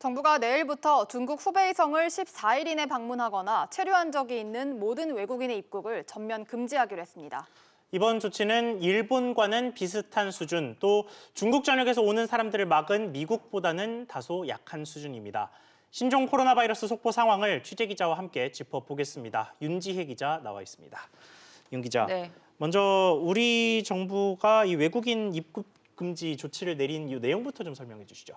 정부가 내일부터 중국 후베이성을 14일 이내 방문하거나 체류한 적이 있는 모든 외국인의 입국을 전면 금지하기로 했습니다. 이번 조치는 일본과는 비슷한 수준, 또 중국 전역에서 오는 사람들을 막은 미국보다는 다소 약한 수준입니다. 신종 코로나 바이러스 속보 상황을 취재기자와 함께 짚어보겠습니다. 윤지혜 기자 나와 있습니다. 윤 기자, 네. 먼저 우리 정부가 이 외국인 입국 금지 조치를 내린 이 내용부터 좀 설명해 주시죠.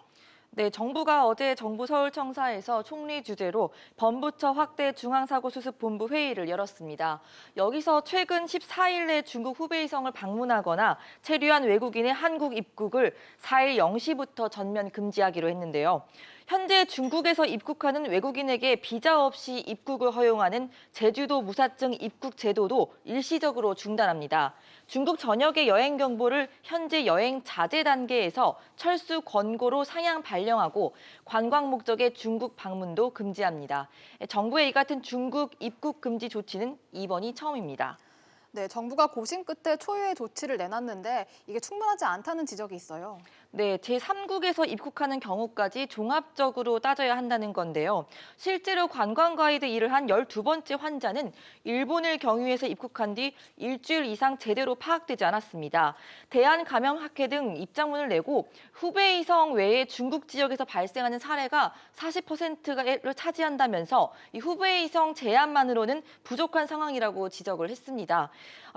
네, 정부가 어제 정부 서울청사에서 총리 주재로 범부처 확대 중앙사고수습본부 회의를 열었습니다. 여기서 최근 14일 내 중국 후베이성을 방문하거나 체류한 외국인의 한국 입국을 4일 0시부터 전면 금지하기로 했는데요. 현재 중국에서 입국하는 외국인에게 비자 없이 입국을 허용하는 제주도 무사증 입국 제도도 일시적으로 중단합니다. 중국 전역의 여행 정보를 현재 여행 자제 단계에서 철수 권고로 상향 발령하고 관광 목적의 중국 방문도 금지합니다. 정부의 이 같은 중국 입국 금지 조치는 이번이 처음입니다. 네, 정부가 고심 끝에 초유의 조치를 내놨는데 이게 충분하지 않다는 지적이 있어요. 네, 제3국에서 입국하는 경우까지 종합적으로 따져야 한다는 건데요. 실제로 관광 가이드 일을 한 12번째 환자는 일본을 경유해서 입국한 뒤 일주일 이상 제대로 파악되지 않았습니다. 대한감염학회 등 입장문을 내고 후베이성 외에 중국 지역에서 발생하는 사례가 40%를 차지한다면서 이 후베이성 제한만으로는 부족한 상황이라고 지적을 했습니다.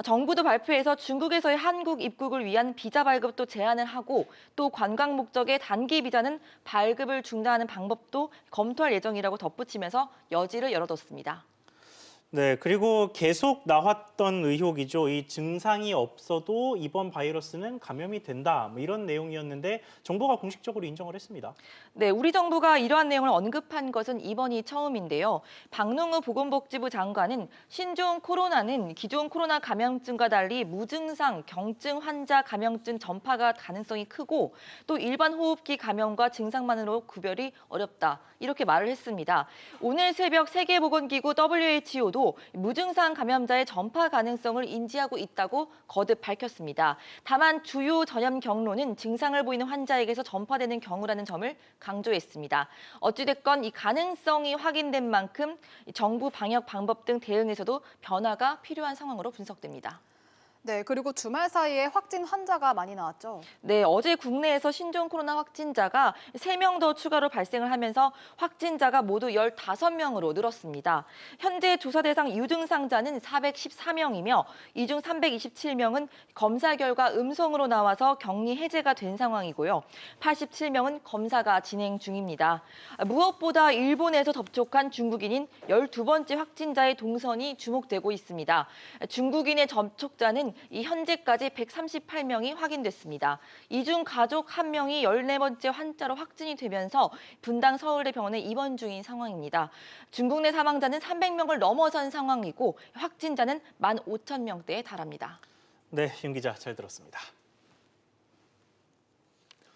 정부도 발표해서 중국에서의 한국 입국을 위한 비자 발급도 제한을 하고 또 관광 목적의 단기 비자는 발급을 중단하는 방법도 검토할 예정이라고 덧붙이면서 여지를 열어뒀습니다. 네, 그리고 계속 나왔던 의혹이죠. 이 증상이 없어도 이번 바이러스는 감염이 된다, 뭐 이런 내용이었는데 정부가 공식적으로 인정을 했습니다. 네, 우리 정부가 이러한 내용을 언급한 것은 이번이 처음인데요. 박능우 보건복지부 장관은 신종 코로나는 기존 코로나 감염증과 달리 무증상 경증 환자 감염증 전파가 가능성이 크고 또 일반 호흡기 감염과 증상만으로 구별이 어렵다. 이렇게 말을 했습니다. 오늘 새벽 세계보건기구 WHO도 무증상 감염자의 전파 가능성을 인지하고 있다고 거듭 밝혔습니다. 다만 주요 전염 경로는 증상을 보이는 환자에게서 전파되는 경우라는 점을 강조했습니다. 어찌됐건 이 가능성이 확인된 만큼 정부 방역 방법 등 대응에서도 변화가 필요한 상황으로 분석됩니다. 네, 그리고 주말 사이에 확진 환자가 많이 나왔죠. 네, 어제 국내에서 신종 코로나 확진자가 3명 더 추가로 발생을 하면서 확진자가 모두 15명으로 늘었습니다. 현재 조사 대상 유증상자는 414명이며 이 중 327명은 검사 결과 음성으로 나와서 격리 해제가 된 상황이고요. 87명은 검사가 진행 중입니다. 무엇보다 일본에서 접촉한 중국인인 12번째 확진자의 동선이 주목되고 있습니다. 중국인의 접촉자는 이 현재까지 138명이 확인됐습니다. 이 중 가족 1명이 14번째 환자로 확진이 되면서 분당 서울대병원에 입원 중인 상황입니다. 중국 내 사망자는 300명을 넘어선 상황이고 확진자는 15,000명대에 달합니다. 네, 윤 기자 잘 들었습니다.